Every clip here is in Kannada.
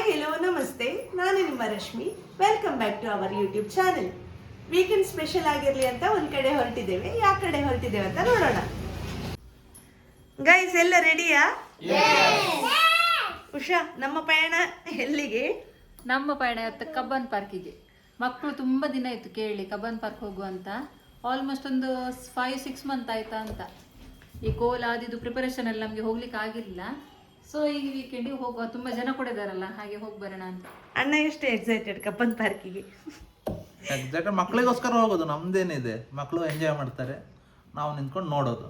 ಹೆಲೋ ನಮಸ್ತೆ, ನಾನು ನಿಮ್ಮ Rashmi. Welcome back to our YouTube channel. Weekend special ಆಗಿರಲಿ ಅಂತ ಒಂದು ಕಡೆ ಹೊರಟಿದ್ದೇವೆ. ಯಾವ ಕಡೆ ಹೊರಟಿದ್ದೇವೆ ಅಂತ ನೋಡೋಣ. ಗೈಸ್ ಎಲ್ಲ ರೆಡಿಯಾ? ಉಷಾ, ನಮ್ಮ ಪಯಣ ಎಲ್ಲಿಗೆ? ನಮ್ಮ ಪಯಣ ಇವತ್ತು ಕಬ್ಬನ್ ಪಾರ್ಕಿಗೆ. ಮಕ್ಕಳು ತುಂಬ ದಿನ ಆಯಿತು ಕೇಳಿ ಕಬ್ಬನ್ ಪಾರ್ಕ್ ಹೋಗುವಂತ. ಆಲ್ಮೋಸ್ಟ್ ಒಂದು 5-6 ಮಂತ್ ಆಯ್ತಾ ಅಂತ. ಈ ಕೋಲ ಆದಿದ್ದು ಪ್ರಿಪರೇಷನ್ ಎಲ್ಲ ನಮಗೆ ಹೋಗ್ಲಿಕ್ಕೆ ಆಗಿರಲಿಲ್ಲ. ಸೊ ಈ ವೀಕೆಂಡಿಗೆ ಹೋಗುವ, ತುಂಬ ಜನ ಕೂಡ ಇದಾರಲ್ಲ, ಹಾಗೆ ಹೋಗಿ ಬರೋಣ ಅಂತ. ಅಣ್ಣ ಎಷ್ಟು ಎಕ್ಸೈಟೆಡ್ ಕಬ್ಬನ್ ಪಾರ್ಕಿಗೆ? ಮಕ್ಕಳಿಗೋಸ್ಕರ ಹೋಗೋದು, ನಮ್ದೇನಿದೆ, ಮಕ್ಕಳು ಎಂಜಾಯ್ ಮಾಡ್ತಾರೆ, ನಾವು ನಿಂತ್ಕೊಂಡು ನೋಡೋದು.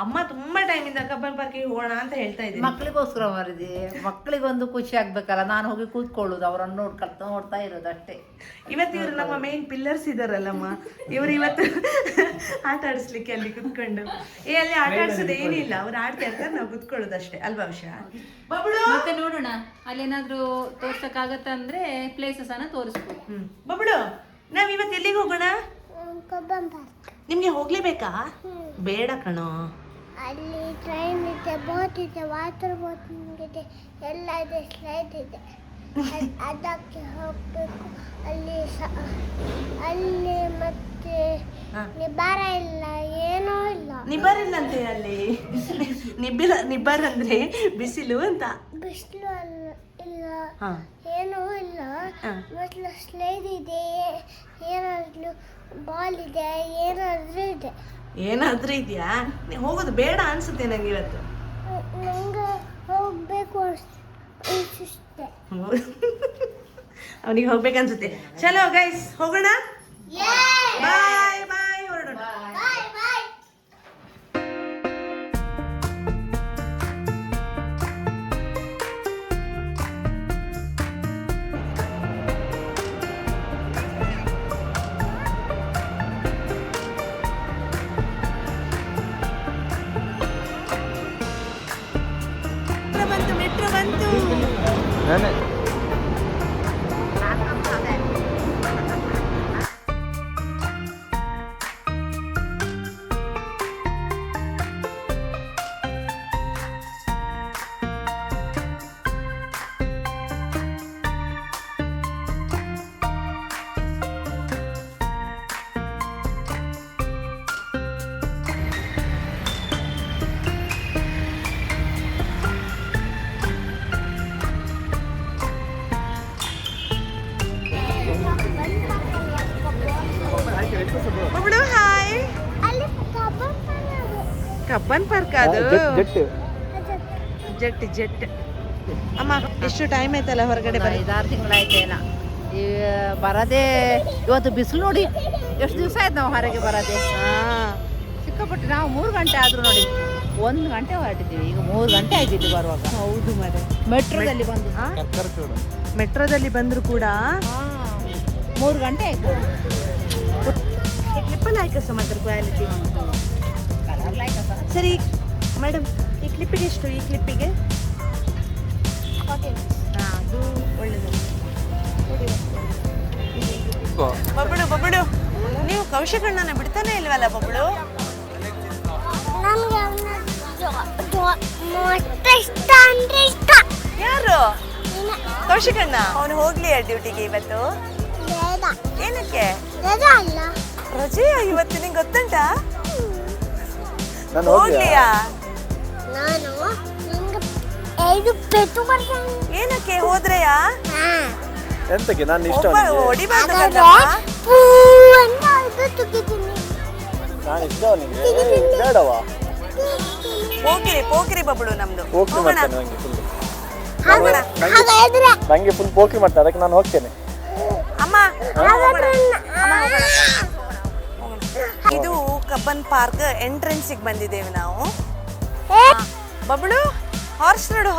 ಅಮ್ಮ ತುಂಬಾ ಟೈಮ್ ಇಂದ ಕಬ್ಬನ್ ಪಾರ್ಕಿಗೆ ಹೋಗೋಣ ಅಂತ ಹೇಳ್ತಾ ಇದ್ದೀನಿ. ಮಕ್ಕಳಿಗೋಸ್ಕರ ಮಾರಿದೆ, ಮಕ್ಕಳಿಗೊಂದು ಖುಷಿ ಆಗ್ಬೇಕಲ್ಲ, ನಾನು ಹೋಗಿ ಕೂತ್ಕೊಳ್ಳೋದು, ಅವರನ್ನು ನೋಡ್ತಾ ಇರೋದು ಅಷ್ಟೇ. ಇವತ್ತು ಇವರು ನಮ್ಮ ಮೇನ್ ಪಿಲ್ಲರ್ಸ್ ಇದಾರಲ್ಲಮ್ಮ, ಇವರು ಇವತ್ತು ಆಟ ಆಡಿಸ್ಲಿಕ್ಕೆ ಅಲ್ಲಿ ಕುತ್ಕೊಂಡು ಅಲ್ಲಿ ಆಟ ಆಡ್ಸೋದು ಏನಿಲ್ಲ, ಅವ್ರು ಆಡ್ತಾ ಇರ್ತಾರೆ, ನಾವು ಕುತ್ಕೊಳ್ಳೋದು ಅಷ್ಟೇ ಅಲ್ವಾ ಉಷಾ? ಮತ್ತೆ ನೋಡೋಣ ಅಲ್ಲೇನಾದ್ರೂ ತೋರ್ಸಕ್ಕಾಗತ್ತ ಅಂದ್ರೆ ಪ್ಲೇಸಸ್ ಅನ್ನ ತೋರಿಸ್ಬೋದು. ಬಬ್ಳು, ನಾವ್ ಇವತ್ತು ಎಲ್ಲಿಗೆ ಹೋಗೋಣ? ನಿಮ್ಗೆ ಹೋಗ್ಲೇಬೇಕಾ? ಬೇಡ ಕಣೋ, ಅಲ್ಲಿ ಟ್ರೈನ್ ಇದೆ, ಬೋಟ್ ಇದೆ, ವಾಟರ್ ಬೋಟಿಂಗ್ ಇದೆ, ಎಲ್ಲ ಇದೆ, ಸ್ಲೈಡ್ ಇದೆ. ಅದಕ್ಕೆ ಹೋಗ್ಬೇಕು. ಅಲ್ಲಿ ಮತ್ತೆ ನಿಬ್ಬಾರ ಇಲ್ಲ, ಏನೂ ಇಲ್ಲ. ನಿಬ್ಬಾರ್ ಇಲ್ಲ ಅಂತೆ ಅಲ್ಲಿ. ನಿಬ್ಬಾರ್ ಅಂದ್ರೆ ಬಿಸಿಲು ಅಂತ. ಬಿಸಿಲು ಇಲ್ಲ, ಏನೂ ಇಲ್ಲ. ಮತ್ತೆ ಸ್ಲೈಡ್ ಇದೆ, ಏನಾದ್ರು ಬಾಲ್ ಇದೆ, ಏನಾದ್ರೂ ಇದೆ. ಏನಾದ್ರೂ ಇದೆಯಾ? ಹೋಗೋದು ಬೇಡ ಅನ್ಸುತ್ತೆ ನಂಗೆ ಇವತ್ತು. ನಂಗೆ ಹೋಗ್ಬೇಕು ಅನ್ಸುತ್ತೆ. ಅವನಿಗೆ ಹೋಗ್ಬೇಕನ್ಸುತ್ತೆ. ಚಲೋ ಗೈಸ್, ಹೋಗೋಣ. ಬಾಯ್ ಬಾಯ್, ಹೊರಡೋಣ. ಮೆಟ್ರೋ ಬಂತು. ಬಬ್ಳು ಹಾಯ್. ಅಲ್ಲಿ ಕಬ್ಬನ್ ಪಾರ್ಕ್ ಅದು ಜೆಟ್. ಅಮ್ಮ ಎಷ್ಟು ಟೈಮ್ ಆಯ್ತಲ್ಲ ಹೊರಗಡೆ ಬರ? 5-6 ತಿಂಗಳಾಯ್ತೇನ ಈ ಬರದೆ. ಇವತ್ತು ಬಿಸಿಲು ನೋಡಿ, ಎಷ್ಟು ದಿವಸ ಆಯ್ತು ನಾವು ಹೊರಗೆ ಬರದೆ. ಸಿಕ್ಕಾಪಟ್ಟೆ. ನಾವು 3 ಗಂಟೆ ಆದ್ರೂ ನೋಡಿ, 1 ಗಂಟೆ ಹೊರಟಿದ್ದೀವಿ, ಈಗ 3 ಗಂಟೆ ಆಗಿದ್ದು ಬರುವಾಗ. ಹೌದು ಮರೆ, ಮೆಟ್ರೋದಲ್ಲಿ ಬಂದು ಮೆಟ್ರೋದಲ್ಲಿ ಬಂದ್ರು ಕೂಡ 3 ಗಂಟೆ ಆಯ್ತು. ಕ್ಲಿಪ್ಪಲ್ಲಿ ಆಯ್ಕ ಮಾತ್ರ ಕ್ವಾಲಿಟಿ ಸರಿ ಮೇಡಮ್. ಈ ಕ್ಲಿಪ್ಪಿಗೆ ಎಷ್ಟು? ಈ ಕ್ಲಿಪ್ಪಿಗೆ ಅದು ಒಳ್ಳೆಯದು. ಬಬ್ಳು, ನೀವು ಕೌಶಿಕಣ್ಣನ ಬಿಡ್ತಾನೆ ಇಲ್ವಲ್ಲ ಬಬ್ಳು? ನನಗೆ ಇಷ್ಟ ಅಂದ್ರೆ ಇಷ್ಟ. ಯಾರು? ಕೌಶಿಕಣ್ಣ. ಅವನು ಹೋಗ್ಲಿಯಾ ಡ್ಯೂಟಿಗೆ ಇವತ್ತು? ಬೇಡ. ಏನಕ್ಕೆ ರಜಾ ಅಲ್ಲ. ರಜೆಯಾ ಇವತ್ತು? ನಿಂಗೆ ಗೊತ್ತುಂಟಾ? ಹೋಗ್ಲಿಯಾ? ನಾನು ನಿಂಗೆ 5 ಪೆಟ್ಟು ಬರ್ತೀನಿ. ಏನಕ್ಕೆ ಹೋದ್ರೆಯಾ? ಎಂತಕ್ಕೆ? ನಾನು ಇಷ್ಟ ಹೊಡಿಬಾರ್ದು. ಪೂ ಅಂತ ಇದು ತುಗಿತೀನಿ. ನಾನು ಇಷ್ಟ ನಿಮಗೆ ಬೇಡವಾ? ಪೋಕಿರಿ ಬಬ್ಳು ನಮ್ದು. ಪೋಕ್ರಿ ಹೋಗೋಣ. ಮಾಡ್ತಾನೆ ನಂಗೆ ಫುಲ್. ಹಾಗಾದ್ರೆ ನಂಗೆ ಫುಲ್ ಪೋಕ್ರಿ ಮಾಡ್ತಾರೆ, ಅದಕ್ಕೆ ನಾನು ಹೋಗ್ತೇನೆ. ಅಮ್ಮ ಇದು ಕಬ್ಬನ್ ಪಾರ್ಕ್ ಎಂಟ್ರೆನ್ಸಿಗೆ ಬಂದಿದ್ದೇವೆ ನಾವು. ಬಬ್ಳು, ಹಾರ್ಸ್ ನೋಡು,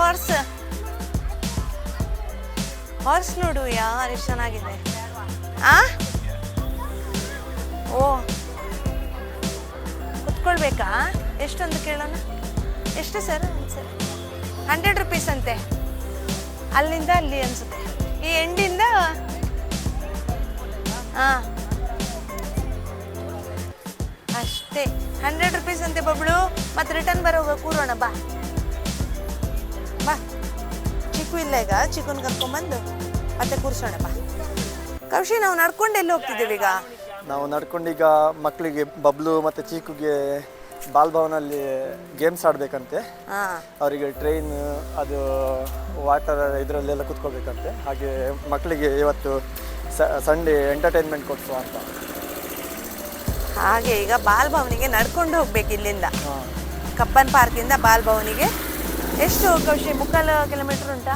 ಹಾರ್ಸ್ ನೋಡು, ಯಾರು ಎಷ್ಟು ಚೆನ್ನಾಗಿದೆ. ಓ, ಕುತ್ಕೊಳ್ಬೇಕಾ? ಎಷ್ಟೊಂದು ಕೇಳೋಣ. ಎಷ್ಟು ಸರ್? 100 ರೂಪೀಸ್ ಅಂತೆ. ಅಲ್ಲಿಂದ ಅಲ್ಲಿ ಅನ್ಸುತ್ತೆ, ಈ ಎಂಡಿಂದ. ಅಷ್ಟೇ, 100 ರೂಪೀಸ್ ಅಂತೆ ಬಬ್ಳು. ಮತ್ತೆ ರಿಟರ್ನ್ ಬರೋವಾಗ ಕೂರೋಣ. ಬಾ. ಚಿಕ್ಕ ಚಿಕ್ಕು ಇಲ್ಲ ಈಗ, ಚಿಕ್ಕನ್ ಕರ್ಕೊಂಡ್ಬಂದು ಮತ್ತೆ ಕೂರ್ಸೋಣ ಬಾ. ಕೌಶಿ, ನಾವು ನಡ್ಕೊಂಡು ಎಲ್ಲಿ ಹೋಗ್ತಿದ್ದೀವಿ ಈಗ? ನಾವು ನಡ್ಕೊಂಡೀಗ ಮಕ್ಕಳಿಗೆ ಬಬ್ಲು ಮತ್ತು ಚೀಕುಗೆ ಬಾಲ್ಭವನಲ್ಲಿ ಗೇಮ್ಸ್ ಆಡಬೇಕಂತೆ. ಅವರಿಗೆ ಟ್ರೈನ್ ಅದು ವಾಟರ್ ಇದರಲ್ಲೆಲ್ಲ ಕೂತ್ಕೊಳ್ಬೇಕಂತೆ. ಹಾಗೆ ಮಕ್ಕಳಿಗೆ ಇವತ್ತು ಸಂಡೇ ಎಂಟರ್ಟೈನ್ಮೆಂಟ್ ಕೊಡಿಸುವ ಅಂತ. ಹಾಗೆ ಈಗ ಬಾಲ್ಭವನಿಗೆ ನಡ್ಕೊಂಡು ಹೋಗ್ಬೇಕು ಇಲ್ಲಿಂದ. ಕಬ್ಬನ್ ಪಾರ್ಕಿಂದ ಬಾಲ್ಭವನಿಗೆ ಎಷ್ಟು ಕೌಶಿ? 3/4 ಕಿಲೋಮೀಟರ್ ಉಂಟಾ?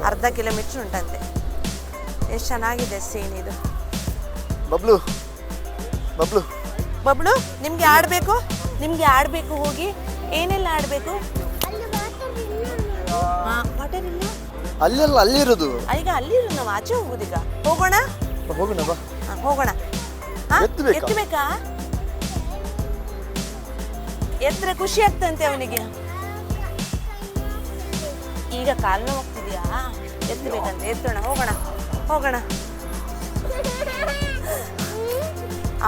ಅರ್ಧ ಕಿಲೋಮೀಟರ್ ಉಂಟಂತೆ. ಎಷ್ಟು ಚೆನ್ನಾಗಿದೆ ಸೀನ್ ಇದು. ಬಬ್ಲು ಬಬ್ಲು ಬಬ್ಲು, ನಿಮ್ಗೆ ಆಡಬೇಕು? ನಿಮ್ಗೆ ಆಡಬೇಕು, ಹೋಗಿ ಏನೆಲ್ಲ ಆಡಬೇಕು? ವಾಟರ್ ಇಲ್ಲ, ಅಲ್ಲೆಲ್ಲ ಅಲ್ಲಿರೋದು. ಈಗ ಅಲ್ಲಿರು, ನಾವು ಆಚೆ ಹೋಗುದೀಗ. ಹೋಗೋಣ ಹೋಗೋಣ ಬಾ. ಹೋಗೋಣ. ಎತ್ತಬೇಕಾ? ಎತ್ತಬೇಕಾ? ಎತ್ತರ ಖುಷಿ ಆಗ್ತಂತೆ ಅವನಿಗೆ. ಈಗ ಕಾಲು ನೋವು ಹೋಗ್ತಿದ್ಯಾ? ಎತ್ತಬೇಕಂತೆ, ಎತ್ತೋಣ, ಹೋಗೋಣ ಹೋಗೋಣ.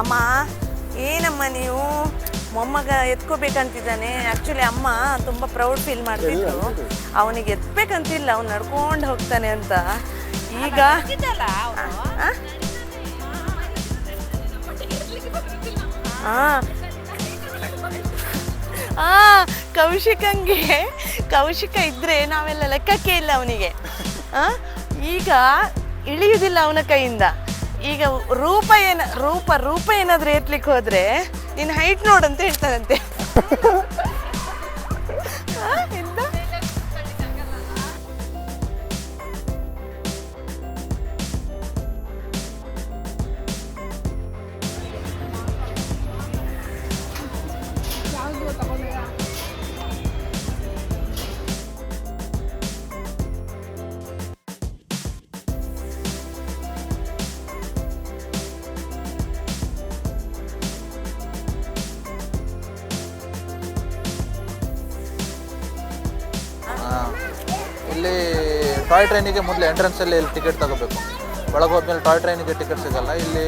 ಅಮ್ಮ, ಏನಮ್ಮ ನೀವು? ಮೊಮ್ಮಗ ಎತ್ಕೋಬೇಕಂತಿದ್ದಾನೆ. ಆ್ಯಕ್ಚುಲಿ ಅಮ್ಮ ತುಂಬ ಪ್ರೌಡ್ ಫೀಲ್ ಮಾಡ್ತಿದ್ರು. ಅವನಿಗೆ ಎತ್ಬೇಕಂತಿಲ್ಲ, ಅವ್ನು ನಡ್ಕೊಂಡು ಹೋಗ್ತಾನೆ ಅಂತ. ಈಗ ಕೌಶಿಕ ಇದ್ರೆ ನಾವೆಲ್ಲ ಲೆಕ್ಕಕ್ಕೆ ಇಲ್ಲ ಅವನಿಗೆ. ಈಗ ಇಳಿಯುವುದಿಲ್ಲ ಅವನ ಕೈಯಿಂದ. ಈಗ ರೂಪ ಏನಾದ್ರೂ ಏತ್ಲಿಕ್ಕೆ ಹೋದ್ರೆ ನಿನ್ನ ಹೈಟ್ ನೋಡಂತ ಹೇಳ್ತಾನಂತೆ. ಎಂತ? ಇಲ್ಲಿ ಟಾಯ್ ಟ್ರೈನಿಗೆ ಮೊದಲು ಎಂಟ್ರೆನ್ಸಲ್ಲಿ ಇಲ್ಲಿ ಟಿಕೆಟ್ ತಗೋಬೇಕು. ಒಳಗೆ ಹೋದ್ಮೇಲೆ ಟಾಯ್ ಟ್ರೈನಿಗೆ ಟಿಕೆಟ್ ಸಿಗಲ್ಲ. ಇಲ್ಲಿ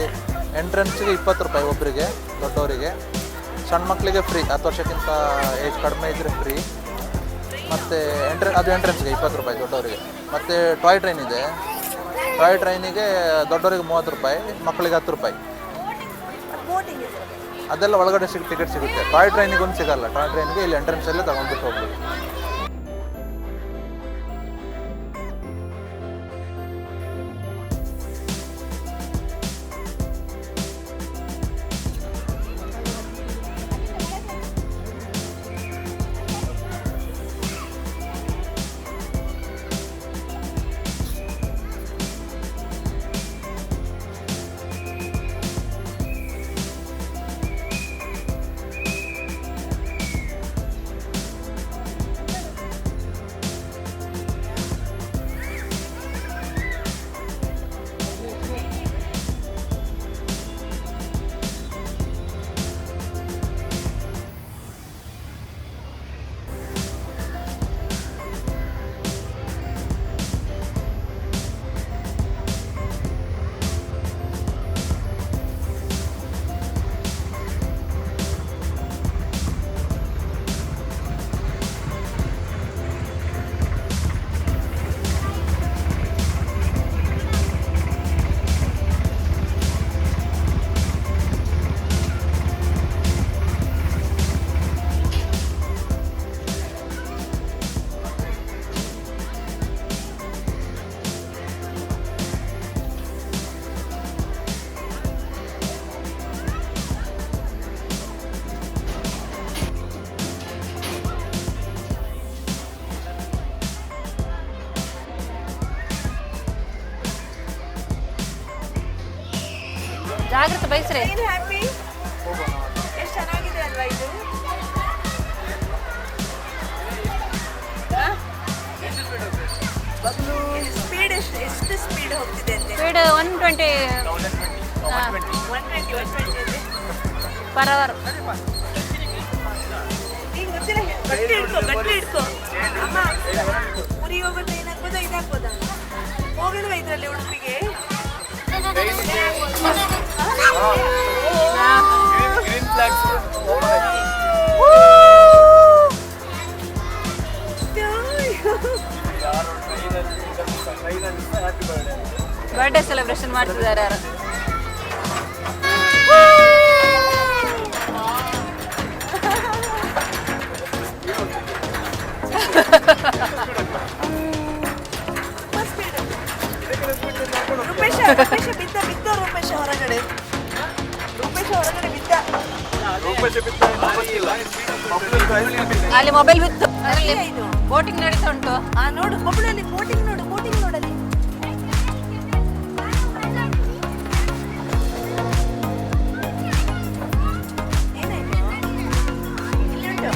ಎಂಟ್ರೆನ್ಸಿಗೆ 20 ರೂಪಾಯಿ ಒಬ್ಬರಿಗೆ, ದೊಡ್ಡವರಿಗೆ. ಸಣ್ಣ ಮಕ್ಕಳಿಗೆ ಫ್ರೀ, 10 ವರ್ಷಕ್ಕಿಂತ ಏಜ್ ಕಡಿಮೆ ಇದ್ದರೆ ಫ್ರೀ. ಮತ್ತು ಅದು ಎಂಟ್ರೆನ್ಸ್ಗೆ 20 ರೂಪಾಯಿ ದೊಡ್ಡವರಿಗೆ. ಮತ್ತು ಟಾಯ್ ಟ್ರೈನ್ ಇದೆ. ಟಾಯ್ ಟ್ರೈನಿಗೆ ದೊಡ್ಡವರಿಗೆ 30 ರೂಪಾಯಿ, ಮಕ್ಕಳಿಗೆ 10 ರೂಪಾಯಿ. ಅದೆಲ್ಲ ಒಳಗಡೆ ಟಿಕೆಟ್ ಸಿಗುತ್ತೆ. ಟಾಯ್ ಟ್ರೈನಿಗೆ ಒಂದು ಸಿಗಲ್ಲ. ಟಾಯ್ ಟ್ರೈನಿಗೆ ಇಲ್ಲಿ ಎಂಟ್ರೆನ್ಸಲ್ಲೇ ತಗೊಂಡ್ಬಿಟ್ಟು ಹೋಗ್ಬೋದು. ಜಾಗ್ರತೆ ಬಯಸ್ರೆ. ಹ್ಯಾಪಿ? ಎಷ್ಟು ಚೆನ್ನಾಗಿದೆ ಅಲ್ವಾ ಇದು? ಸ್ಪೀಡ್ ಎಷ್ಟು ಸ್ಪೀಡ್ ಹೋಗ್ತಿದೆ ಅಂತೆ? Speed 120 per hour. ಈಗ ಗೊತ್ತಿಲ್ಲ, ಗಟ್ಟಿ ಹಿಡ್ಕೊ. ಅಮ್ಮ, ಊರಿಗೆ ಹೋಗೋದು ಏನಾಗ್ಬೋದಾ ಇದಾಗ್ಬೋದಾ? ಹೋಗಿಲ್ವಾ ಇದರಲ್ಲಿ ಉಡುಪಿಗೆ? ಬರ್ಡೇ ಸೆಲೆಬ್ರೇಷನ್ ಮಾಡ್ತಿದ್ದಾರೆ ಯಾರು. ರೂಪೇಶ ಬಿದ್ದ ರೂಪೇಶ ಹೊರಗಡೆ ಬಿದ್ದ. ಅಲ್ಲಿ ಮೊಬೈಲ್ ಬಿತ್ತು, ಬೋಟಿಂಗ್ ನಡೀತಾ ಉಂಟು. ನೋಡು ಬಬ್ಲಲ್ಲಿ ಬೋಟಿಂಗ್ ನೋಡಲಿ. ಇಲ್ಲಿಂಟು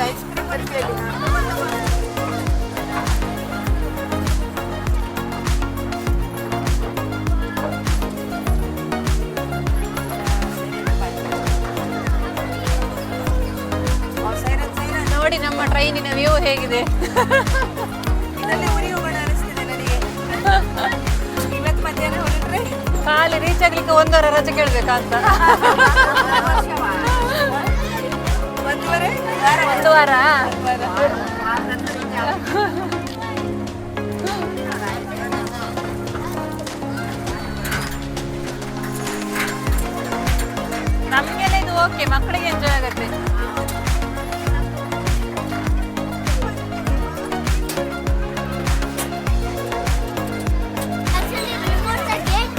ಐಸ್ ಕ್ರೀಮ್ ಬರ್ತೀಯಲ್ಲಿ. ನೋಡಿ ನಮ್ಮ ಟ್ರೈನಿನ ವ್ಯೂ ಹೇಗಿದೆ. ಇದರಲ್ಲಿ ಊರಿಗೆ ಹೋಗೋಣ ಅನಿಸ್ತಿದೆ ನನಗೆ. ಇವತ್ತು ಮಧ್ಯಾಹ್ನ ಹೊರಟ್ರೆ ಖಾಲಿ ರೀಚ್ ಆಗ್ಲಿಕ್ಕೆ 1 ವಾರ ರಜೆ ಕೇಳ್ಬೇಕಂತ. 1 ವಾರ ನಮ್ಗೆಲ್ಲ ಇದು ಓಕೆ, ಮಕ್ಕಳಿಗೆ ಎಂಜಾಯ್ ಆಗತ್ತೆ. Actually, remove the gate.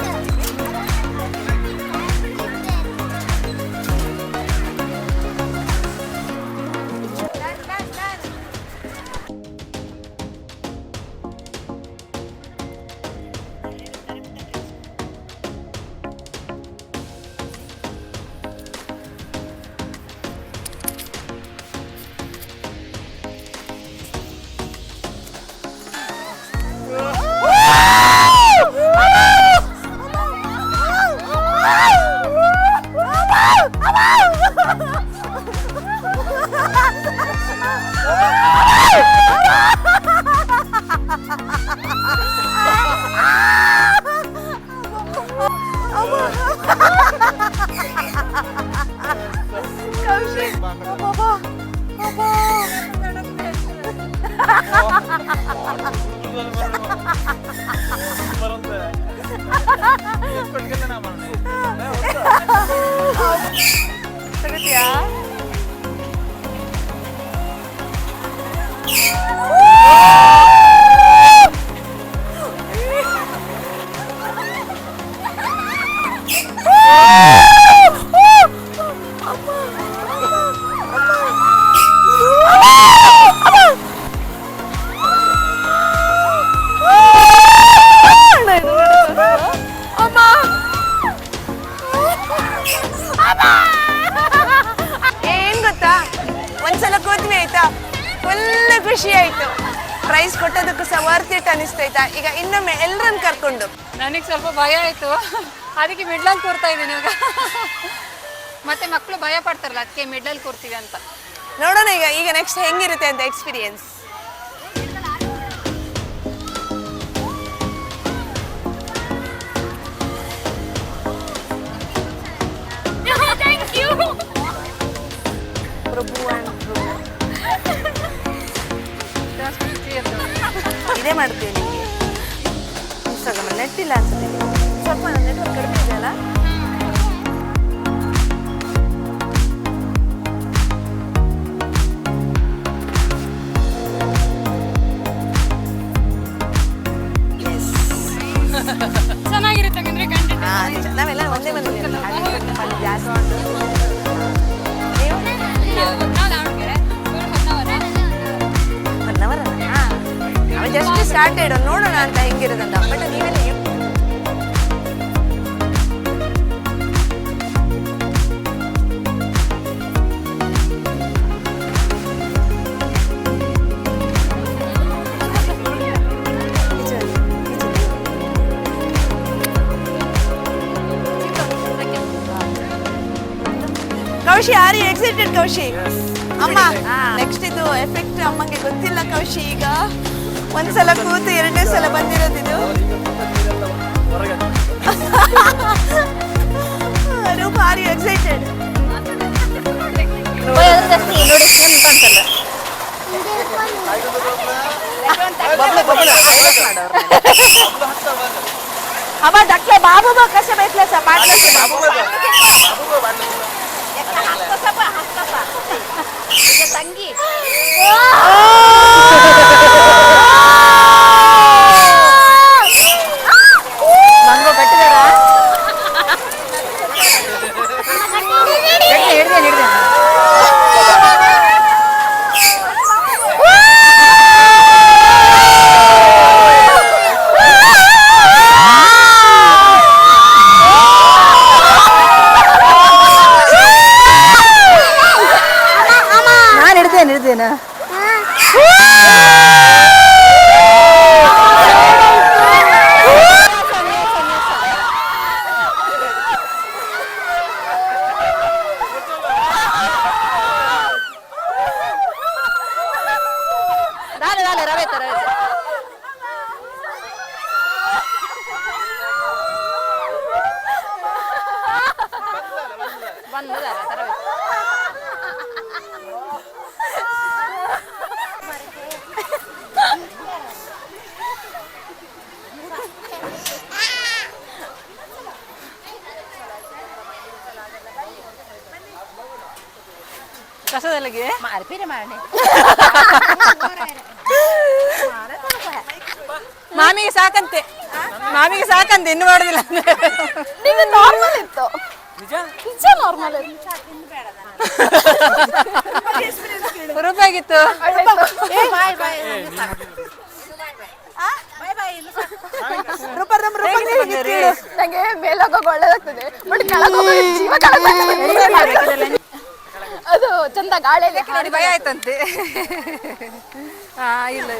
ತಗತ್ಯಾ? ಏನ್ ಗೊತ್ತಾ, ಒಂದ್ಸಲ ಕೂತ್ವಿ ಆಯ್ತಾ, ಫುಲ್ ಖುಷಿ ಆಯ್ತು. ಪ್ರೈಸ್ ಕೊಟ್ಟದಕ್ಕೂ ಸಹ ವರ್ತ್ ಇಟ್ ಅನಿಸ್ತಾಯ್ತಾ. ಈಗ ಇನ್ನೊಮ್ಮೆ ಎಲ್ಲರನ್ನ ಕರ್ಕೊಂಡು. ನನಗೆ ಸ್ವಲ್ಪ ಭಯ ಆಯ್ತು, ಅದಕ್ಕೆ ಮಿಡ್ಲಲ್ಲಿ ಕೂರ್ತಾ ಇದ್ದೀನಿ ಇವಾಗ. ಮತ್ತೆ ಮಕ್ಕಳು ಭಯ ಪಡ್ತಾರಲ್ಲ, ಅದಕ್ಕೆ ಮಿಡ್ಲಲ್ಲಿ ಕೂರ್ತೀವಿ ಅಂತ. ನೋಡೋಣ ಈಗ ನೆಕ್ಸ್ಟ್ ಹೆಂಗಿರುತ್ತೆ ಅಂತ ಎಕ್ಸ್ಪೀರಿಯನ್ಸ್. ಪ್ರಭು and ಪ್ರಭು. ಇದೇ ಮಾಡ್ತೀವಿ ನಿಮಗೆ. ಇನ್ಸ್ಟಾಗ್ರಾಮ್ ನೆಟ್ ಇಲ್ಲ ಅನ್ಸುತ್ತೆ. ಸ್ವಲ್ಪ ನೆಟ್ವರ್ಕ್ ಕಡಿಮೆ ಇದೆಯಲ್ಲ. ಚೆನ್ನಾಗಿರುತ್ತೆ ಅಂದ್ರೆ ಕಂಟೆಂಟ್. ನಾವೆಲ್ಲ ಒಂದೇ ಮನೇಲಿ ಜಾಸ್ತಿ. ನಾವು ಜಸ್ಟ್ ಸ್ಟಾರ್ಟೆಡ್ ನೋಡೋಣ ಅಂತ ಹೆಂಗಿರೋದಂತ. ಬಟ್ ನೀವೆಲ್ಲ Koushi, are you excited Koushi? ಅಮ್ಮ ನೆಕ್ಸ್ಟ್ ಇದು ಎಫೆಕ್ಟ್ ಅಮ್ಮಂಗೆ ಗೊತ್ತಿಲ್ಲ ಕೌಶಿ. ಈಗ ಒಂದ್ಸಲ ಕೂತು 2ನೇ ಸಲ ಬಂದಿರೋದು ಇದು. ರೂಪ, ಆರ್ ಯು ಎಕ್ಸೈಟೆಡ್? ನೋಡಿ ಕಾಣ್ತಲ್ಲ. हवा डकले बाबू बघ कसे भेटले पाटले ತಂಗಿ ಮಂಗೋ ಕಟ್ಟಿದಾರ ಹಿಡ್ದೆ ನಾನು ಹಿಡ್ದೇನಾ ಕಸದಲ್ಲಿಗೆ ಮಾರ್ಪಿರಿ ಮಾಡಿ ಮಾಮಿಗೆ ಸಾಕಂತೆ ಇನ್ನು ಮಾಡೋದಿಲ್ಲ ನಾರ್ಮಲ್ ಇತ್ತು ನಿಜ ನಾರ್ಮಲ್ ರೂಪಾಯಿಗಿತ್ತು ನಂಗೆ ಮೇಲೋಗೋಕೆ ಒಳ್ಳೇದಾಗ್ತದೆ ಬಟ್ ಕೆಳಗೋಗಿ ಜೀವ ಕಳೆದಾಗ್ತದೆ. ಅದು ಚಂದ ಗಾಳಿಯಲ್ಲಿ ನೋಡಿ ಭಯ ಆಯ್ತಂತೆ. ಇಲ್ಲ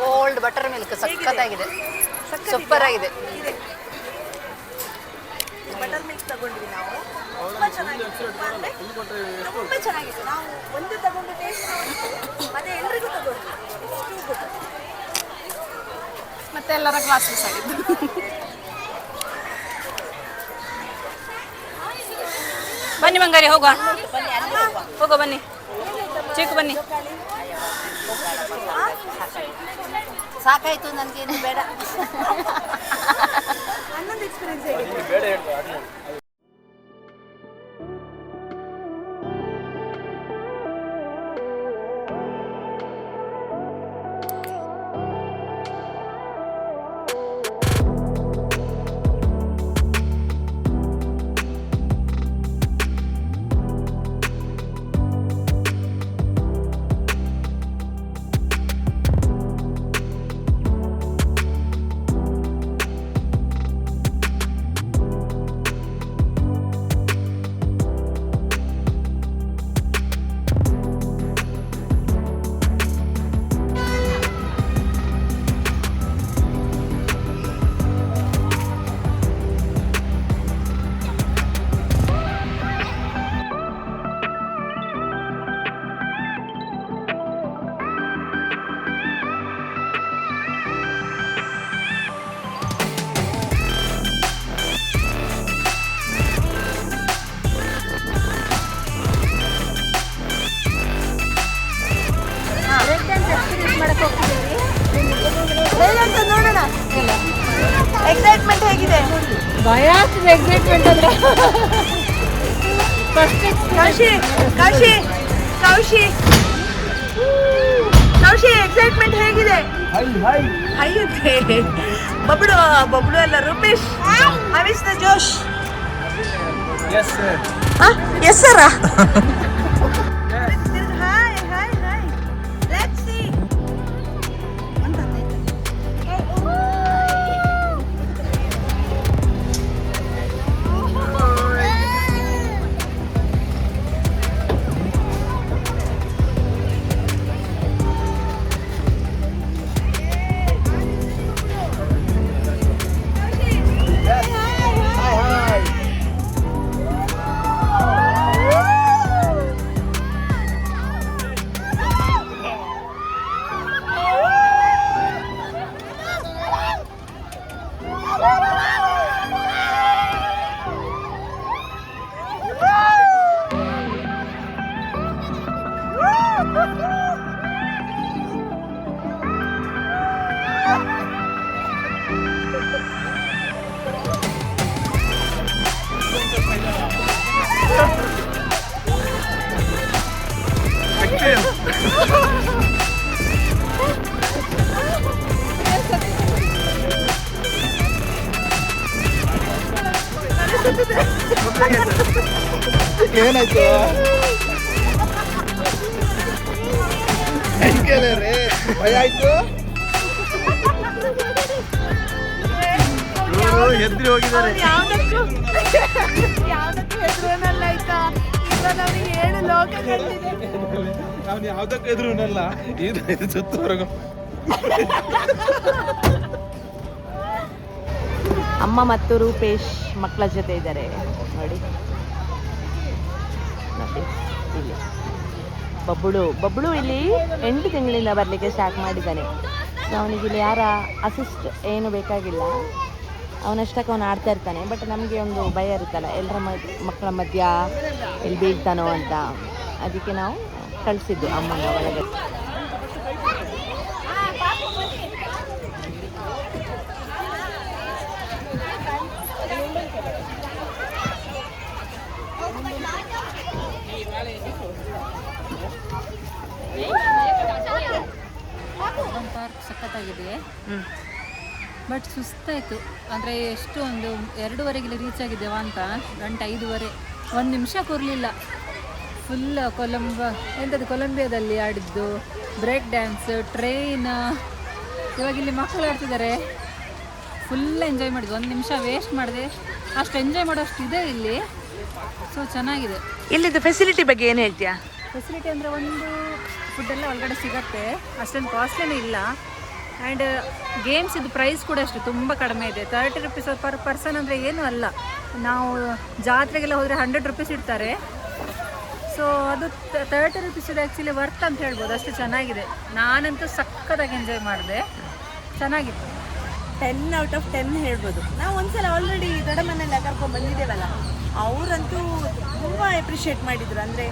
ಕೋಲ್ಡ್ ಬಟರ್ ಮಿಲ್ಕ್ ಸಖತ್ತಾಗಿದೆ, ಸೂಪರ್ ಆಗಿದೆ. ಬಟರ್ ಮಿಲ್ಕ್ ತಗೊಂಡ್ವಿ ನಾವು, ತುಂಬಾ ಚೆನ್ನಾಗಿತ್ತು. ತುಂಬಾ ಚೆನ್ನಾಗಿತ್ತು. ನಾವು ಒಂದು ತಗೊಂಡು ಟೇಸ್ಟ್ ಮತ್ತೆ ಎಲ್ರಿಗೂ ತಗೊಂಡ್ವಿ. ಮತ್ತೆ ಎಲ್ಲರ ಗ್ಲಾಸ್ ಮಿಸ್ ಆಗಿದ್ದು. ಬನ್ನಿ ಮಂಗಾರಿ ಹೋಗುವ ಬನ್ನಿ ಚಿಕ್ಕು ಬನ್ನಿ. ಸಾಕಾಯ್ತು ನನಗೇನು ಬೇಡ. ಅನ್ನೊಂದು ಎಕ್ಸ್ಪೀರಿಯನ್ಸ್ ಹೇಗಿದೆ? ನೋಡೋಣ ಎಕ್ಸೈಟ್ಮೆಂಟ್ ಹೇಗಿದೆ? ಭಯ ಆಗ್ತದೆ ಎಕ್ಸೈಟ್ಮೆಂಟ್ ಅಂದ್ರೆ. ಕೌಶಿ ಎಕ್ಸೈಟ್ಮೆಂಟ್ ಹೇಗಿದೆ? ಹೈ ಅಂತೆ. ಬಬ್ಲು ಅಲ್ಲ Rupesh. How is the Josh? Yes sir. ಏನಾಯ್ತು ಭಯ ಆಯ್ತು ಎದ್ರಿ ಹೋಗಿದ್ದಾರೆ ಯಾವ್ದಕ್ಕೂ ಹೆಸರನ್ನಲ್ಲ ಆಯ್ತಾ ಇವಾಗ ಅವ್ನಿಗೆ 7 ಲೋಕಗಳಿದೆ. ಅವ್ನು ಯಾವ್ದಕ್ಕೂ ಎದುರುನಲ್ಲ ಇದು ಸುತ್ತವರೆಗೂ. ಅಮ್ಮ ಮತ್ತು ರೂಪೇಶ್ ಮಕ್ಕಳ ಜೊತೆ ಇದ್ದಾರೆ ನೋಡಿ. ಇಲ್ಲಿ ಬಬ್ಬಳು ಇಲ್ಲಿ 8 ತಿಂಗಳಿಂದ ಬರಲಿಕ್ಕೆ ಸ್ಟಾರ್ಟ್ ಮಾಡಿದ್ದಾನೆ. ಅವನಿಗೆ ಇಲ್ಲಿ ಯಾರ ಅಸಿಸ್ಟ್ ಏನು ಬೇಕಾಗಿಲ್ಲ, ಅವನಷ್ಟಕ್ಕೆ ಅವನು ಆಡ್ತಾ ಇರ್ತಾನೆ. ಬಟ್ ನಮಗೆ ಒಂದು ಭಯ ಇರುತ್ತಲ್ಲ, ಎಲ್ಲರ ಮಕ್ಕಳ ಮಧ್ಯ ಎಲ್ಲಿ ಬೀಳ್ತಾನೋ ಅಂತ, ಅದಕ್ಕೆ ನಾವು ಕಳಿಸಿದ್ದು ಅಮ್ಮನ ಒಳಗೆ. ಪಾರ್ಕ್ ಸಖತ್ತಾಗಿದೆ, ಬಟ್ ಸುಸ್ತಾಯಿತು. ಅಂದರೆ ಎಷ್ಟು ಒಂದು 2:30ಗೆ ರೀಚ್ ಆಗಿದ್ದೇವಾ ಅಂತ, 5:05 1 ನಿಮಿಷ ಕೂರಲಿಲ್ಲ. ಫುಲ್ ಕೊಲಂಬಿಯಾದಲ್ಲಿ ಆಡಿದ್ದು, ಬ್ರೇಕ್ ಡ್ಯಾನ್ಸ್, ಟ್ರೈನ್, ಇವಾಗ ಇಲ್ಲಿ ಮಕ್ಕಳು ಆಡ್ತಿದ್ದಾರೆ. ಫುಲ್ ಎಂಜಾಯ್ ಮಾಡಿದ್ದು, 1 ನಿಮಿಷ ವೇಸ್ಟ್ ಮಾಡಿದೆ. ಅಷ್ಟು ಎಂಜಾಯ್ ಮಾಡೋಷ್ಟು ಇದೆ ಇಲ್ಲಿ. ಸೊ ಚೆನ್ನಾಗಿದೆ. ಇಲ್ಲಿದ್ದು ಫೆಸಿಲಿಟಿ ಬಗ್ಗೆ ಏನು ಹೇಳ್ತೀಯಾ? ಫೆಸಿಲಿಟಿ ಅಂದರೆ ಒಂದು ಫುಡ್ಡೆಲ್ಲ ಒಳಗಡೆ ಸಿಗುತ್ತೆ, ಅಷ್ಟೊಂದು ಕಾಸ್ಟ್ಲಿನೇ ಇಲ್ಲ. ಆ್ಯಂಡ್ ಗೇಮ್ಸ್ ಇದು ಪ್ರೈಸ್ ಕೂಡ ಅಷ್ಟು ತುಂಬ ಕಡಿಮೆ ಇದೆ. 30 ರುಪೀಸ್ ಪರ್ ಪರ್ಸನ್ ಅಂದರೆ ಏನೂ ಅಲ್ಲ. ನಾವು ಜಾತ್ರೆಗೆಲ್ಲ ಹೋದರೆ 100 ರುಪೀಸ್ ಇಡ್ತಾರೆ. ಸೊ ಅದು 30 ರುಪೀಸ್ ಇದು ಆ್ಯಕ್ಚುಲಿ ವರ್ತ್ ಅಂತ ಹೇಳ್ಬೋದು, ಅಷ್ಟು ಚೆನ್ನಾಗಿದೆ. ನಾನಂತೂ ಸಖತ್ತಾಗಿ ಎಂಜಾಯ್ ಮಾಡಿದೆ, ಚೆನ್ನಾಗಿತ್ತು. 10 ಔಟ್ ಆಫ್ 10 ಹೇಳ್ಬೋದು. ನಾವು ಒಂದ್ಸಲ ಆಲ್ರೆಡಿ ದೊಡ್ಡಮ್ಮನೆಲ್ಲ ಕರ್ಕೊಂಡು ಬಂದಿದ್ದೇವಲ್ಲ, ಅವರಂತೂ ತುಂಬ ಅಪ್ರಿಷಿಯೇಟ್ ಮಾಡಿದರು. ಅಂದರೆ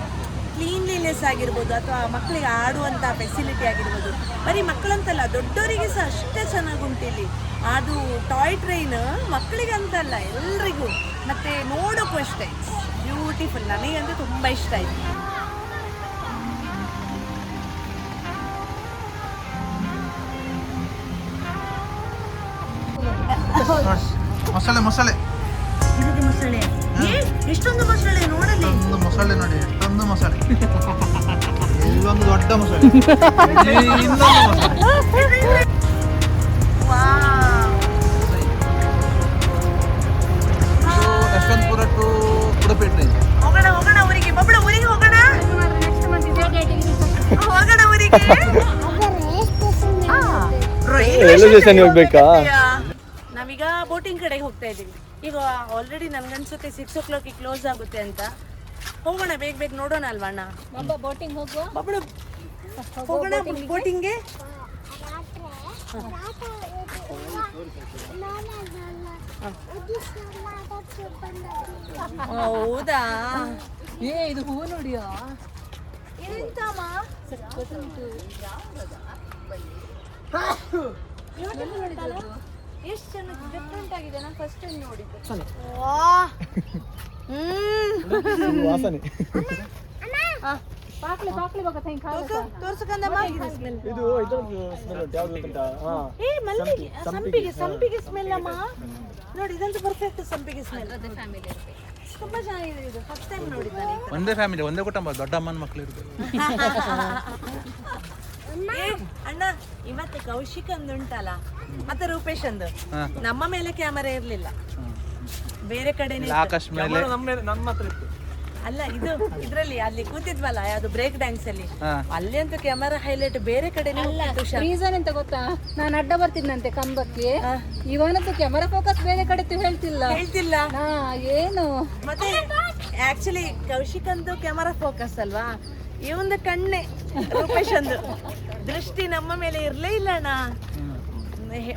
ಕ್ಲೀನ್ಲಿನೆಸ್ ಆಗಿರ್ಬೋದು, ಅಥವಾ ಮಕ್ಕಳಿಗೆ ಆಡುವಂಥ ಫೆಸಿಲಿಟಿ ಆಗಿರ್ಬೋದು. ಬರೀ ಮಕ್ಕಳಂತಲ್ಲ, ದೊಡ್ಡವರಿಗೆ ಸಹ ಅಷ್ಟೇ ಚೆನ್ನಾಗುಂಟು ಇಲ್ಲಿ. ಅದು ಟಾಯ್ ಟ್ರೈನ್ ಮಕ್ಕಳಿಗೆ ಅಂತಲ್ಲ, ಎಲ್ರಿಗೂ. ಮತ್ತು ನೋಡೋಕ್ಕೂ ಅಷ್ಟೇ ಬ್ಯೂಟಿಫುಲ್. ನನಗಂತೂ ತುಂಬ ಇಷ್ಟ ಆಯಿತು. ಮೊಸಳೆ ಇದಕ್ಕೆ ಮೊಸಳೆ, ಎಷ್ಟೊಂದು ಮೊಸಳೆ ನೋಡಲಿ. ಮೊಸಳೆ ನೋಡಿ, ಎಷ್ಟೊಂದು ಮೊಸಳೆ. ಇಲ್ಲೊಂದು ದೊಡ್ಡ ಮೊಸಳೆ, ಇನ್ನೊಂದು ಮೊಸಳೆ. Yeshwantpur to Udupi train. ಹೋಗೋಣ ಊರಿಗೆ. ಬಬ್ಬಳು ಊರಿಗೆ ಹೋಗೋಣ ಊರಿಗೆ. ರೈಲ್ವೆ ಸ್ಟೇಷನ್ ಹೋಗ್ಬೇಕಾ? ನಾವೀಗ ಬೋಟಿಂಗ್ ಕಡೆಗೆ ಹೋಗ್ತಾ ಇದ್ದೀವಿ. ಈಗ ಆಲ್ರೆಡಿ ನನ್ಗನ್ಸುತ್ತೆ 6 o'clock ಕ್ಲೋಸ್ ಆಗುತ್ತೆ ಅಂತ. ಹೋಗೋಣ, ಬೇಗ ನೋಡೋಣ ಅಲ್ವಾ ಅಣ್ಣ? ಬೋಟಿಂಗ್ ಹೋಗುವ. ಬಬ್ಬಳು ಹೋಗೋಣ ಬೋಟಿಂಗ್ಗೆ. ಹೌದಾ? ಇದು ಹೂ ನೋಡಿಯಾ, ಎಷ್ಟು ಚೆನ್ನಾಗಿ ಡಿಫ್ರೆಂಟ್ ಆಗಿದೆ. ನಾನು ಫಸ್ಟ್ ಟೈಮ್ ನೋಡಿದ್ದೆ. ವಾಸನೆ ತೋರ್ಸಕಂದಮ್ಮ. ಇದು ಯಾವ್ದು ಗೊತ್ತಾ? ಸಂಪಿಗೆ ಸ್ಮೆಲ್ ಅಮ್ಮ. ನೋಡಿ, ಇದಂತೂ ಪರ್ಫೆಕ್ಟ್ ಸಂಪಿಗೆ ಸ್ಮೆಲ್. ತುಂಬಾ ಚೆನ್ನಾಗಿದೆ. ಇದು ಫಸ್ಟ್ ಟೈಮ್ ನೋಡಿದ್ದಾನೆ. ಒಂದೇ ಫ್ಯಾಮಿಲಿ, ಒಂದೇ ಕುಟುಂಬ, ದೊಡ್ಡ ಅಮ್ಮನ ಮಕ್ಕಳು ಇರ್ಬೇಕು. ಅಣ್ಣ, ಇವತ್ತು ಕೌಶಿಕ್ ಅಂದು ಉಂಟಲ್ಲ, ಮತ್ತೆ ರೂಪೇಶ್ ಅಂದು, ನಮ್ಮ ಮೇಲೆ ಕ್ಯಾಮರಾ ಇರ್ಲಿಲ್ಲ, ಬೇರೆ ಕಡೆನೇ ಆಕಾಶ್ ಮೇಲೆ ನಮ್ಮ ಹತ್ರ ಇತ್ತು. ಅಲ್ಲ, ಇದು ಇದ್ರಲ್ಲಿ ಅಲ್ಲಿ ಕೂತಿದ್ವಲ್ಲ, ಯಾವ್ದು ಬ್ರೇಕ್ ಡ್ಯಾನ್ಸ್ ಅಲ್ಲಿ, ಅಲ್ಲಿ ಅಂತೂ ಕ್ಯಾಮರಾ ಹೈಲೈಟ್ ಬೇರೆ ಕಡೆನೇ. ರೀಸನ್ ಎಂತ ಗೊತ್ತಾ? ನಾನು ಅಡ್ಡ ಬರ್ತಿದ್ನಂತೆ ಕಂಬಕ್ಕೆ, ಇವನಂತೂ ಕ್ಯಾಮರಾ ಫೋಕಸ್ ಬೇರೆ ಕಡೆ ಹೇಳ್ತಿಲ್ಲ. ಏನು ಮತ್ತೆ ಆಕ್ಚುಲಿ ಕೌಶಿಕ್ ಅಂತೂ ಕ್ಯಾಮರಾ ಫೋಕಸ್ ಅಲ್ವಾ, ಇವಂದು ಕಣ್ಣೆ ರೂಪೇಶ್ ಅಂದು ದೃಷ್ಟಿ ನಮ್ಮ ಮೇಲೆ ಇರ್ಲೇ ಇಲ್ಲ ಅಣ್ಣ.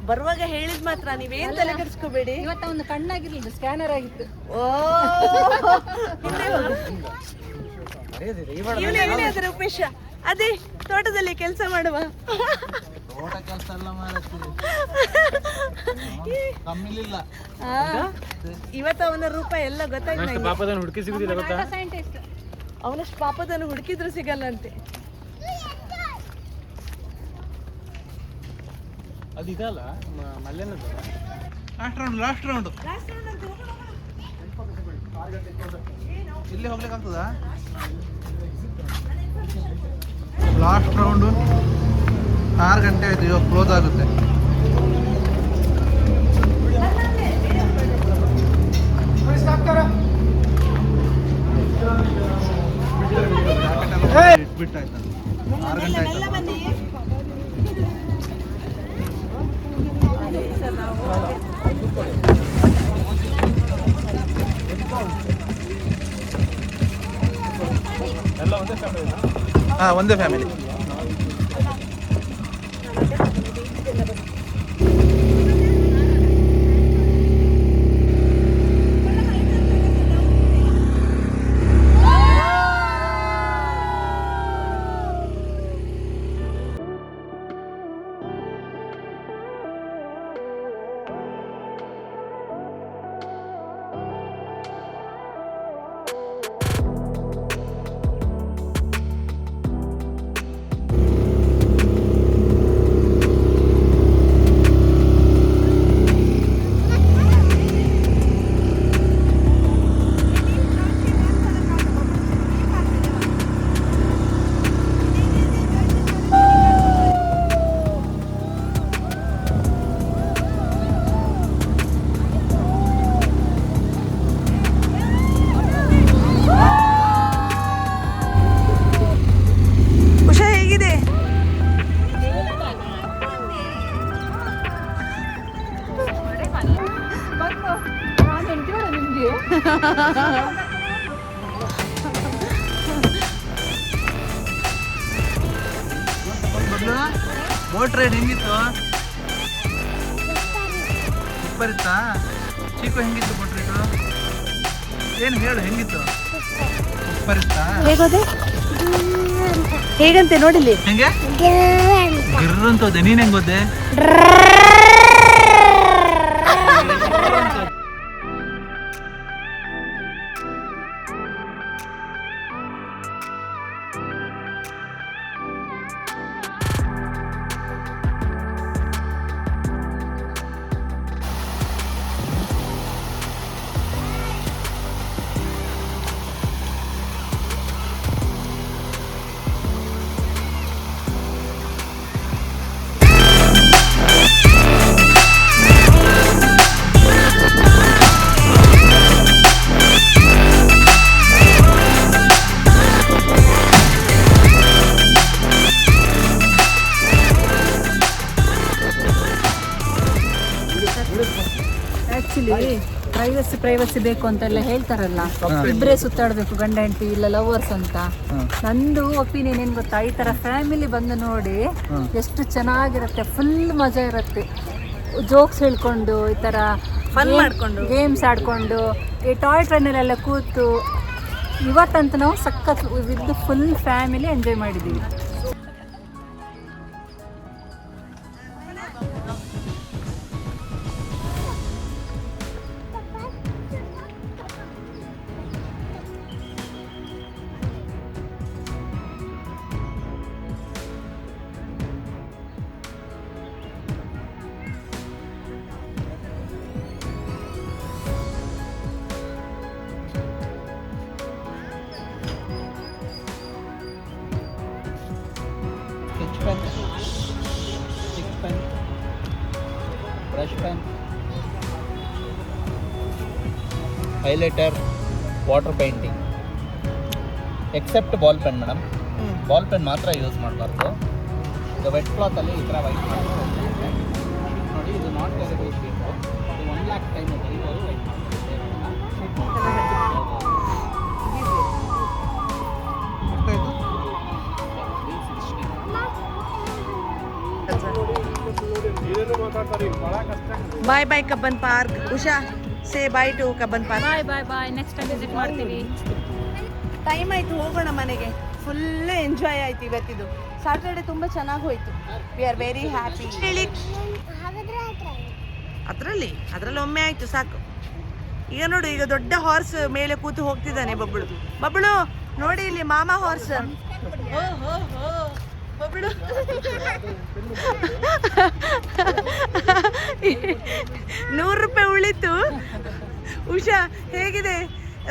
ಬರುವಾಗ ಹೇಳಿದ್ ಮಾತ್ರ, ನೀವೇನ್ ತಲೆ ಕೆಡಿಸ್ಕೋಬೇಡಿ. ಇವತ್ತ ಒಂದು ಕಣ್ಣಾಗಿರ್ಲಿಲ್ಲ, ಸ್ಕ್ಯಾನರ್ ಆಗಿತ್ತು. ಓ, ಇವನೇ ಅದ ರೂಪೇಶ. ಅದೇ ತೋಟದಲ್ಲಿ ಕೆಲಸ ಮಾಡುವ. ತೋಟ ಕೆಲಸ ಎಲ್ಲ ಕಮ್ಮಿಲಿಲ್ಲ. ಇವತ್ತು ಅವನ ರೂಪ ಎಲ್ಲ ಗೊತ್ತಾಯ್ತು. ಹುಡುಕಿ ಸಿಗುದಿಲ್ಲ ಗೊತ್ತಾ? ಸೈಂಟಿಸ್ಟ್ ಅವನಷ್ಟು ಪಾಪದನ್ನು ಹುಡುಕಿದ್ರು ಸಿಗಲ್ಲಂತೆ. ಅದು ಇದಲ್ಲ ಮಲ್ಲೇನದು. ಲಾಸ್ಟ್ ರೌಂಡ್ ಏನು ಇಲ್ಲಿ ಹೋಗ್ಲಿಕ್ಕೆ ಆಗ್ತದಾ? ಲಾಸ್ಟ್ ರೌಂಡು 6 ಗಂಟೆ ಆಯಿತು, ಇವಾಗ ಕ್ಲೋಸ್ ಆಗುತ್ತೆ. ಇಟ್ಬಿಟ್ಟಾಯ್ತು 6 ಗಂಟೆ ಆಯ್ತು. ಹಾಂ, ಒಂದೇ ಫ್ಯಾಮಿಲಿ. ಉಷಾ ಹೇಗಿದೆ? ಬೋಟ್ ರೈಡ್ ಹೆಂಗಿತ್ತು? ಸೂಪರ್ ಇತ್ತಾ? ಚೀಕು ಹೆಂಗಿತ್ತು ಬೋಟ್ ರೈಡು? ಏನು ಹೇಳು, ಹೆಂಗಿತ್ತು? ಸೂಪರ್ ಇತ್ತಾ? ಹೇಗೋದೆ? ಹೇಗಂತೆ ನೋಡಿಲಿ. ಹೆಂಗೆ ಗಿರ್ರ ಅಂತ ಹೋದೆ. ನೀನ್ ಹೆಂಗ್ ಹೋದೆ? ಆಕ್ಚುಲಿ ಪ್ರೈವಸಿ ಬೇಕು ಅಂತೆಲ್ಲ ಹೇಳ್ತಾರಲ್ಲ, ಇಬ್ಬರೇ ಸುತ್ತಾಡ್ಬೇಕು ಗಂಡ ಹೆಂಡತಿ ಇಲ್ಲ ಲವರ್ಸ್ ಅಂತ. ನಂದು ಒಪಿನಿಯನ್ ಏನ್ ಗೊತ್ತಾ, ಈ ತರ ಫ್ಯಾಮಿಲಿ ಬಂದು ನೋಡಿ ಎಷ್ಟು ಚೆನ್ನಾಗಿರುತ್ತೆ, ಫುಲ್ ಮಜಾ ಇರುತ್ತೆ. ಜೋಕ್ಸ್ ಹೇಳ್ಕೊಂಡು ಈ ತರ ಫನ್ ಮಾಡ್ಕೊಂಡು ಗೇಮ್ಸ್ ಆಡ್ಕೊಂಡು ಈ ಟಾಯ್ ಟ್ರೈನಲ್ಲೆಲ್ಲ ಕೂತು ಇವತ್ತಂತ ನಾವು ಸಖತ್ ವಿತ್ ಫುಲ್ ಫ್ಯಾಮಿಲಿ ಎಂಜಾಯ್ ಮಾಡಿದ್ದೀವಿ. Brush pen, highlighter, water painting, except ball pen madam. Ball pen ಮಾತ್ರ ಯೂಸ್ ಮಾಡಬಾರ್ದು. ಈಗ ವೆಟ್ ಕ್ಲಾತಲ್ಲಿ ಈ ಥರ ವೈಟ್ ನೋಡಿ, ಇದು ನಾಟ್ ವೆರಿ ಶೀಟು. ಇದು 1 lakh ಟೈಮ್ ಇವರು wait bye bye Cubbon park. Usha say bye to Cubbon park. Bye bye bye, next time visit ಮಾಡ್ತೀವಿ. ಟೈಮ್ ಆಯ್ತು, ಹೋಗೋಣ ಮನೆಗೆ. ಫುಲ್ ಎಂಜಾಯ್ ಆಯ್ತು ಇವತ್ತಿದು. ಸ್ಯಾಟರ್ಡೆ ತುಂಬ ಚೆನ್ನಾಗಿ ಹೋಯ್ತು. We are very happy. ಹೇಳಿ ಅದರಲ್ಲಿ ಒಮ್ಮೆ ಆಯ್ತು ಸಾಕು. ಈಗ ನೋಡು, ಈಗ ದೊಡ್ಡ ಹಾರ್ಸ್ ಮೇಲೆ ಕೂತು ಹೋಗ್ತಿದ್ದಾನೆ ಬಬ್ಬಳು. ಬಬ್ಬಳು ನೋಡಿ ಇಲ್ಲಿ ಮಾಮ ಹಾರ್ಸ್. ಬಬ್ಬಳು ₹100 ಉಳಿತು. ಉಷಾ ಹೇಗಿದೆ?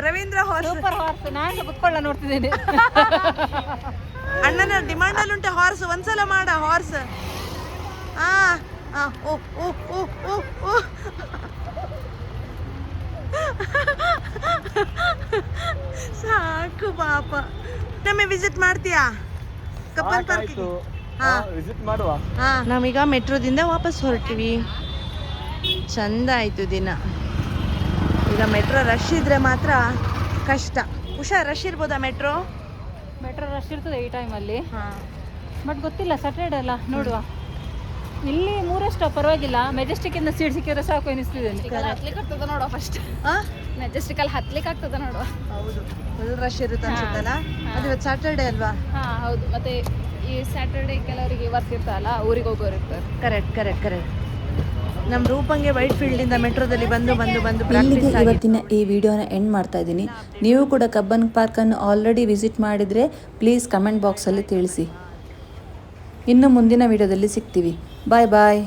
Ravindra horse super horse. ನಾನು ಕುತ್ಕೊಳ್ಳ ನೋಡ್ತಿದ್ದೇನೆ. ಅಣ್ಣನ ಡಿಮಾಂಡ್ ಅಲ್ಲಿ ಉಂಟೆ ಹಾರ್ಸ್. ಒಂದ್ಸಲ ಮಾಡ ಹಾರ್ಸ್. ಓ ಓ ಓ ಓ ಓ ಸಾಕು ಪಾಪ. ನಮ್ಮೆ ವಿಸಿಟ್ ಮಾಡ್ತೀಯಾ ಕಬ್ಬನ್ ಪಾರ್ಕ್? ವಿಸಿಟ್ ಮಾಡುವ. ನಾವೀಗ ಮೆಟ್ರೋದಿಂದ ವಾಪಸ್ ಹೊರಟಿವಿ. ಚಂದ ಆಯ್ತು ದಿನ. ಈಗ ಮೆಟ್ರೋ ರಶ್ ಇದ್ರೆ ಮಾತ್ರ ಕಷ್ಟ. ಹುಷಾರ್, ರಶ್ ಇರ್ಬೋದಾ ಮೆಟ್ರೋ? ಮೆಟ್ರೋ ರಶ್ ಇರ್ತದೆ ಈ ಟೈಮಲ್ಲಿ, ಬಟ್ ಗೊತ್ತಿಲ್ಲ, ಸ್ಯಾಟರ್ಡೆ ಅಲ್ಲ, ನೋಡುವ. ಇಲ್ಲಿ 3 ಸ್ಟಾಪ್ ಪರವಾಗಿಲ್ಲ. ಮೆಜೆಸ್ಟಿಕ್ ಇಂದ ಸೀಟ್ ಸಿಕ್ಕಿದ್ರೆ ಸಾಕು ಎನಿಸ್ತಿದ್ದೇನೆ. ಹತ್ಲಿಕ್ಕೆ ಆಗ್ತದ ನೋಡುವ ಫಸ್ಟ್. ಮೆಜೆಸ್ಟಿಕ್ ಅಲ್ಲಿ ಹತ್ಲಿಕ್ಕೆ ಆಗ್ತದ ನೋಡುವ. ಹೌದು, ಫುಲ್ ರಶ್ ಇರುತ್ತೆ ಅನ್ಸುತ್ತಲ್ಲ. ಅದು ಇವತ್ತು ಸ್ಯಾಟರ್ಡೆ ಅಲ್ವಾ? ಹೌದು. ಮತ್ತೆ ಈ ಸ್ಯಾಟರ್ಡೆ ಕೆಲವರಿಗೆ ವರ್ಕ್ ಇರ್ತಲ್ಲ, ಊರಿಗೆ ಹೋಗೋರು ಇರ್ತಾರೆ. ಕರೆಕ್ಟ್. ನಮ್ಮ ರೂಪಂಗೆ ವೈಟ್ ಫೀಲ್ಡಿಂದ ಮೆಟ್ರೋದಲ್ಲಿ ಬಂದು ಇಲ್ಲಿಗೆ ಇವತ್ತಿನ ಈ ವಿಡಿಯೋನ ಎಂಡ್ ಮಾಡ್ತಾ ಇದ್ದೀನಿ. ನೀವು ಕೂಡ ಕಬ್ಬನ್ ಪಾರ್ಕನ್ನು ಆಲ್ರೆಡಿ ವಿಸಿಟ್ ಮಾಡಿದರೆ ಪ್ಲೀಸ್ ಕಮೆಂಟ್ ಬಾಕ್ಸಲ್ಲಿ ತಿಳಿಸಿ. ಇನ್ನು ಮುಂದಿನ ವಿಡಿಯೋದಲ್ಲಿ ಸಿಗ್ತೀವಿ. ಬಾಯ್ ಬಾಯ್.